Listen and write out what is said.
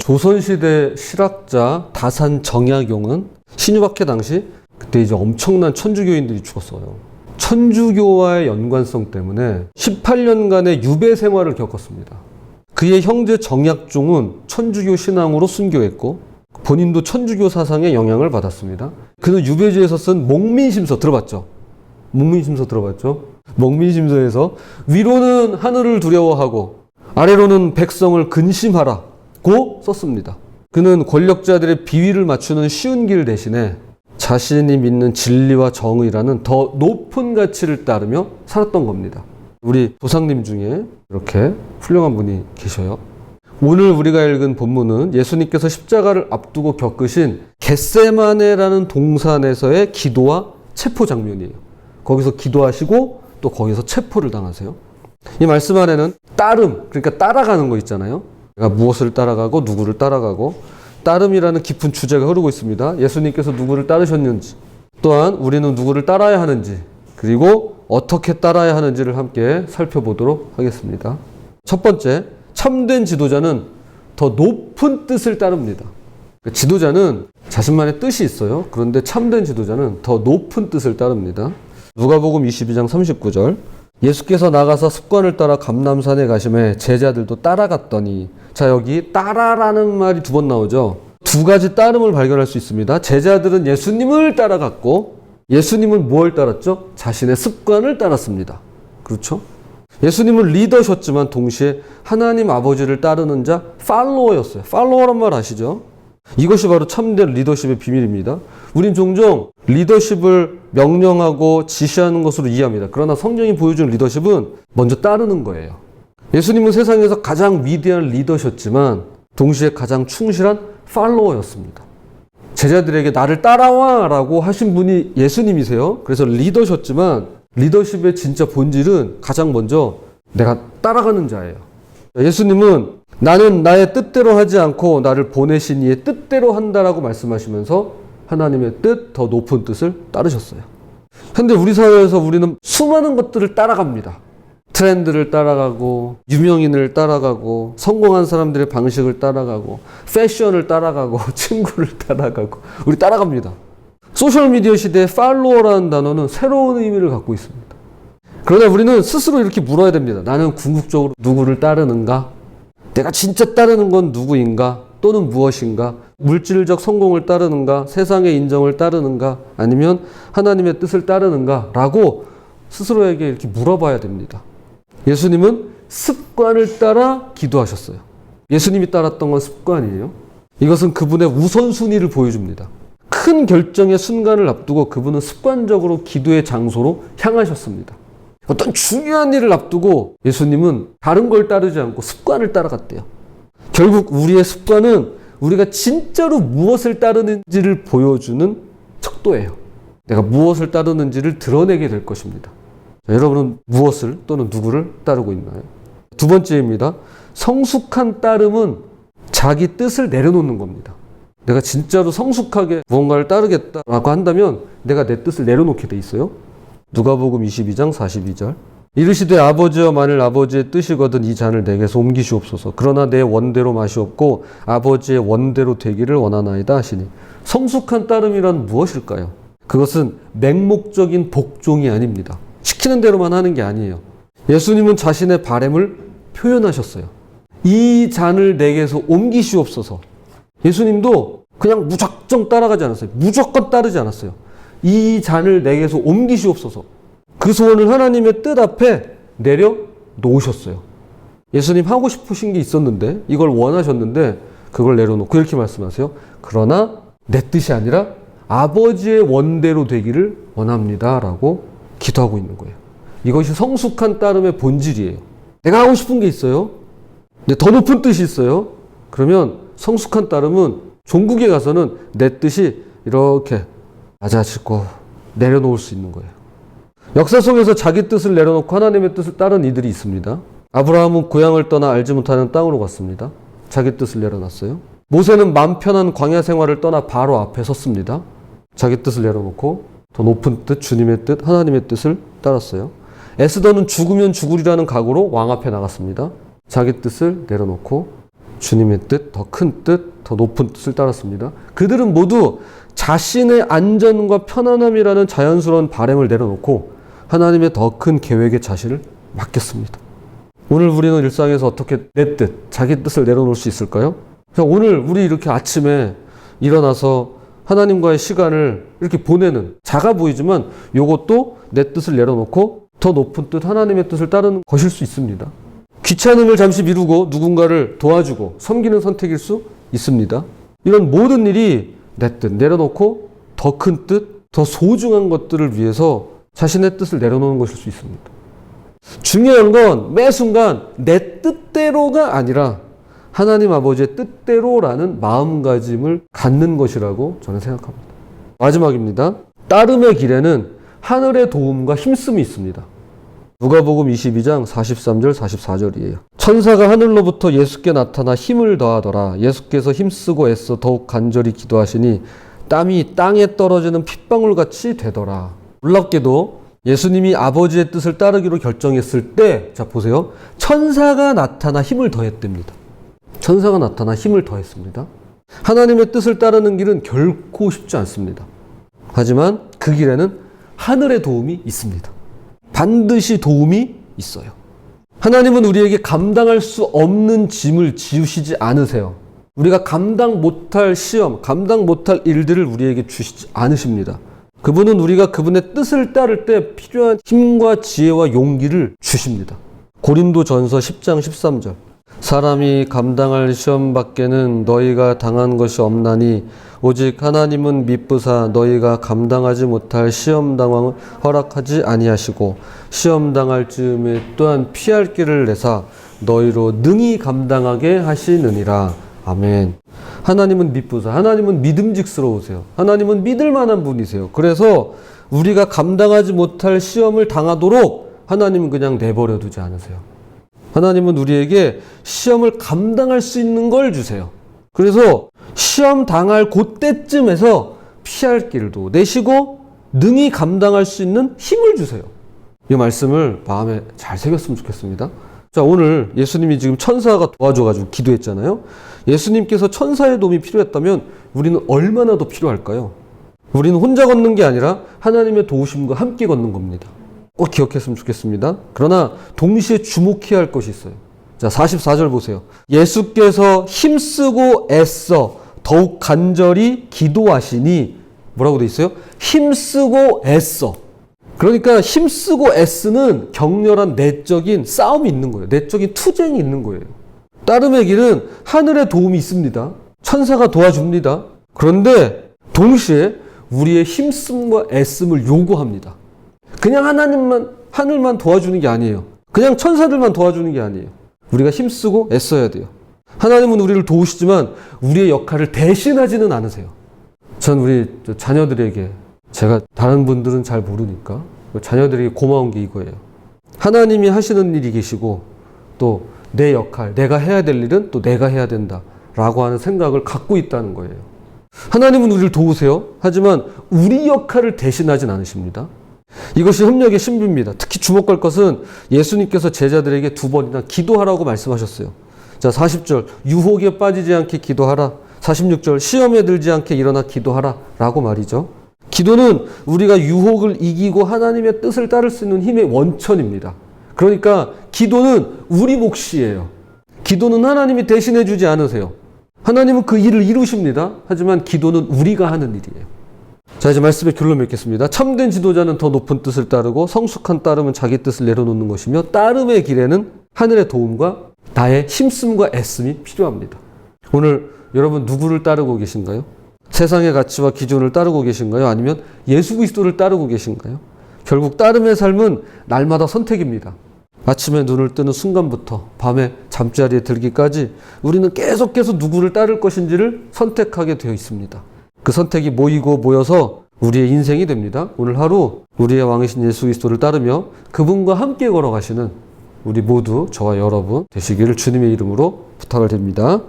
조선시대 실학자 다산 정약용은 신유박해 당시 그때 이제 엄청난 천주교인들이 죽었어요. 천주교와의 연관성 때문에 18년간의 유배 생활을 겪었습니다. 그의 형제 정약종은 천주교 신앙으로 순교했고 본인도 천주교 사상에 영향을 받았습니다. 그는 유배지에서 쓴 목민심서 들어봤죠? 목민심서 들어봤죠? 목민심서에서 위로는 하늘을 두려워하고 아래로는 백성을 근심하라고 썼습니다. 그는 권력자들의 비위를 맞추는 쉬운 길 대신에 자신이 믿는 진리와 정의라는 더 높은 가치를 따르며 살았던 겁니다. 우리 조상님 중에 이렇게 훌륭한 분이 계셔요. 오늘 우리가 읽은 본문은 예수님께서 십자가를 앞두고 겪으신 겟세마네라는 동산에서의 기도와 체포 장면이에요. 거기서 기도하시고 또 거기서 체포를 당하세요. 이 말씀 안에는 따름, 그러니까 따라가는 거 있잖아요. 내가 무엇을 따라가고 누구를 따라가고 따름이라는 깊은 주제가 흐르고 있습니다. 예수님께서 누구를 따르셨는지, 또한 우리는 누구를 따라야 하는지, 그리고 어떻게 따라야 하는지를 함께 살펴보도록 하겠습니다. 첫 번째, 참된 지도자는 더 높은 뜻을 따릅니다. 지도자는 자신만의 뜻이 있어요. 그런데 참된 지도자는 더 높은 뜻을 따릅니다. 누가복음 22장 39절, 예수께서 나가서 습관을 따라 감람산에 가심에 제자들도 따라갔더니, 자, 여기 따라라는 말이 두 번 나오죠. 두 가지 따름을 발견할 수 있습니다. 제자들은 예수님을 따라갔고 예수님은 뭘 따랐죠? 자신의 습관을 따랐습니다. 그렇죠? 예수님은 리더셨지만 동시에 하나님 아버지를 따르는 자 팔로워였어요. 팔로워란 말 아시죠? 이것이 바로 참된 리더십의 비밀입니다. 우린 종종 리더십을 명령하고 지시하는 것으로 이해합니다. 그러나 성경이 보여준 리더십은 먼저 따르는 거예요. 예수님은 세상에서 가장 위대한 리더셨지만 동시에 가장 충실한 팔로워였습니다. 제자들에게 나를 따라와 라고 하신 분이 예수님이세요. 그래서 리더셨지만 리더십의 진짜 본질은 가장 먼저 내가 따라가는 자예요. 예수님은 나는 나의 뜻대로 하지 않고 나를 보내신 이의 뜻대로 한다라고 말씀하시면서 하나님의 뜻, 더 높은 뜻을 따르셨어요. 근데 우리 사회에서 우리는 수많은 것들을 따라갑니다. 트렌드를 따라가고 유명인을 따라가고 성공한 사람들의 방식을 따라가고 패션을 따라가고 친구를 따라가고 우리 따라갑니다. 소셜미디어 시대에 팔로워라는 단어는 새로운 의미를 갖고 있습니다. 그러나 우리는 스스로 이렇게 물어야 됩니다. 나는 궁극적으로 누구를 따르는가? 내가 진짜 따르는 건 누구인가? 또는 무엇인가? 물질적 성공을 따르는가? 세상의 인정을 따르는가? 아니면 하나님의 뜻을 따르는가? 라고 스스로에게 이렇게 물어봐야 됩니다. 예수님은 습관을 따라 기도하셨어요. 예수님이 따랐던 건 습관이에요. 이것은 그분의 우선순위를 보여줍니다. 큰 결정의 순간을 앞두고 그분은 습관적으로 기도의 장소로 향하셨습니다. 어떤 중요한 일을 앞두고 예수님은 다른 걸 따르지 않고 습관을 따라갔대요. 결국 우리의 습관은 우리가 진짜로 무엇을 따르는지를 보여주는 척도예요. 내가 무엇을 따르는지를 드러내게 될 것입니다. 자, 여러분은 무엇을 또는 누구를 따르고 있나요? 두 번째입니다. 성숙한 따름은 자기 뜻을 내려놓는 겁니다. 내가 진짜로 성숙하게 무언가를 따르겠다라고 한다면 내가 내 뜻을 내려놓게 돼 있어요. 누가복음 22장 42절, 이르시되 아버지여 만일 아버지의 뜻이거든 이 잔을 내게서 옮기시옵소서. 그러나 내 원대로 마시옵고 아버지의 원대로 되기를 원하나이다 하시니. 성숙한 따름이란 무엇일까요? 그것은 맹목적인 복종이 아닙니다. 시키는 대로만 하는 게 아니에요. 예수님은 자신의 바램을 표현하셨어요. 이 잔을 내게서 옮기시옵소서. 예수님도 그냥 무작정 따라가지 않았어요. 무조건 따르지 않았어요. 이 잔을 내게서 옮기시옵소서. 그 소원을 하나님의 뜻 앞에 내려놓으셨어요. 예수님 하고 싶으신 게 있었는데, 이걸 원하셨는데 그걸 내려놓고 이렇게 말씀하세요. 그러나 내 뜻이 아니라 아버지의 원대로 되기를 원합니다 라고 기도하고 있는 거예요. 이것이 성숙한 따름의 본질이에요. 내가 하고 싶은 게 있어요. 근데 더 높은 뜻이 있어요. 그러면 성숙한 따름은 종국에 가서는 내 뜻이 이렇게 낮아지고 내려놓을 수 있는 거예요. 역사 속에서 자기 뜻을 내려놓고 하나님의 뜻을 따른 이들이 있습니다. 아브라함은 고향을 떠나 알지 못하는 땅으로 갔습니다. 자기 뜻을 내려놨어요. 모세는 맘 편한 광야 생활을 떠나 바로 앞에 섰습니다. 자기 뜻을 내려놓고 더 높은 뜻, 주님의 뜻, 하나님의 뜻을 따랐어요. 에스더는 죽으면 죽으리라는 각오로 왕 앞에 나갔습니다. 자기 뜻을 내려놓고 주님의 뜻, 더 큰 뜻, 더 높은 뜻을 따랐습니다. 그들은 모두 자신의 안전과 편안함이라는 자연스러운 바람을 내려놓고 하나님의 더 큰 계획에 자신을 맡겼습니다. 오늘 우리는 일상에서 어떻게 내 뜻, 자기 뜻을 내려놓을 수 있을까요? 오늘 우리 이렇게 아침에 일어나서 하나님과의 시간을 이렇게 보내는, 작아 보이지만 이것도 내 뜻을 내려놓고 더 높은 뜻, 하나님의 뜻을 따르는 것일 수 있습니다. 귀찮음을 잠시 미루고 누군가를 도와주고 섬기는 선택일 수 있습니다. 이런 모든 일이 내 뜻 내려놓고 더 큰 뜻, 더 소중한 것들을 위해서 자신의 뜻을 내려놓는 것일 수 있습니다. 중요한 건 매 순간 내 뜻대로가 아니라 하나님 아버지의 뜻대로라는 마음가짐을 갖는 것이라고 저는 생각합니다. 마지막입니다. 따름의 길에는 하늘의 도움과 힘씀이 있습니다. 누가복음 22장 43절 44절이에요. 천사가 하늘로부터 예수께 나타나 힘을 더하더라. 예수께서 힘쓰고 애써 더욱 간절히 기도하시니 땀이 땅에 떨어지는 핏방울같이 되더라. 놀랍게도 예수님이 아버지의 뜻을 따르기로 결정했을 때, 자 보세요. 천사가 나타나 힘을 더했답니다. 천사가 나타나 힘을 더했습니다. 하나님의 뜻을 따르는 길은 결코 쉽지 않습니다. 하지만 그 길에는 하늘의 도움이 있습니다. 반드시 도움이 있어요. 하나님은 우리에게 감당할 수 없는 짐을 지우시지 않으세요. 우리가 감당 못할 시험, 감당 못할 일들을 우리에게 주시지 않으십니다. 그분은 우리가 그분의 뜻을 따를 때 필요한 힘과 지혜와 용기를 주십니다. 고린도전서 10장 13절. 사람이 감당할 시험 밖에는 너희가 당한 것이 없나니 오직 하나님은 미쁘사 너희가 감당하지 못할 시험 당황을 허락하지 아니하시고 시험 당할 즈음에 또한 피할 길을 내사 너희로 능히 감당하게 하시느니라. 아멘. 하나님은 미쁘사, 하나님은 믿음직스러우세요. 하나님은 믿을 만한 분이세요. 그래서 우리가 감당하지 못할 시험을 당하도록 하나님은 그냥 내버려 두지 않으세요. 하나님은 우리에게 시험을 감당할 수 있는 걸 주세요. 그래서 시험 당할 그때쯤에서 피할 길도 내시고 능히 감당할 수 있는 힘을 주세요. 이 말씀을 마음에 잘 새겼으면 좋겠습니다. 자, 오늘 예수님이 지금 천사가 도와줘가지고 기도했잖아요. 예수님께서 천사의 도움이 필요했다면 우리는 얼마나 더 필요할까요? 우리는 혼자 걷는 게 아니라 하나님의 도우심과 함께 걷는 겁니다. 꼭 기억했으면 좋겠습니다. 그러나 동시에 주목해야 할 것이 있어요. 자, 44절 보세요. 예수께서 힘쓰고 애써 더욱 간절히 기도하시니 뭐라고 돼 있어요? 힘쓰고 애써. 그러니까 힘쓰고 애쓰는 격렬한 내적인 싸움이 있는 거예요. 내적인 투쟁이 있는 거예요. 따름의 길은 하늘의 도움이 있습니다. 천사가 도와줍니다. 그런데 동시에 우리의 힘씀과 애씀을 요구합니다. 그냥 하늘만 도와주는 게 아니에요. 그냥 천사들만 도와주는 게 아니에요. 우리가 힘쓰고 애써야 돼요. 하나님은 우리를 도우시지만 우리의 역할을 대신하지는 않으세요. 전 우리 자녀들에게, 제가 다른 분들은 잘 모르니까 자녀들에게 고마운 게 이거예요. 하나님이 하시는 일이 계시고 또 내 역할, 내가 해야 될 일은 또 내가 해야 된다라고 하는 생각을 갖고 있다는 거예요. 하나님은 우리를 도우세요. 하지만 우리 역할을 대신하진 않으십니다. 이것이 협력의 신비입니다. 특히 주목할 것은 예수님께서 제자들에게 2번이나 기도하라고 말씀하셨어요. 자, 40절 유혹에 빠지지 않게 기도하라. 46절 시험에 들지 않게 일어나 기도하라 라고 말이죠. 기도는 우리가 유혹을 이기고 하나님의 뜻을 따를 수 있는 힘의 원천입니다. 그러니까 기도는 우리 몫이에요. 기도는 하나님이 대신해 주지 않으세요. 하나님은 그 일을 이루십니다. 하지만 기도는 우리가 하는 일이에요. 자, 이제 말씀의 결론 맺겠습니다. 참된 지도자는 더 높은 뜻을 따르고 성숙한 따름은 자기 뜻을 내려놓는 것이며 따름의 길에는 하늘의 도움과 나의 힘씀과 애씀이 필요합니다. 오늘 여러분 누구를 따르고 계신가요? 세상의 가치와 기준을 따르고 계신가요? 아니면 예수 그리스도를 따르고 계신가요? 결국 따름의 삶은 날마다 선택입니다. 아침에 눈을 뜨는 순간부터 밤에 잠자리에 들기까지 우리는 계속해서 누구를 따를 것인지를 선택하게 되어 있습니다. 그 선택이 모이고 모여서 우리의 인생이 됩니다. 오늘 하루 우리의 왕이신 예수 그리스도를 따르며 그분과 함께 걸어가시는 우리 모두, 저와 여러분 되시기를 주님의 이름으로 부탁을 드립니다.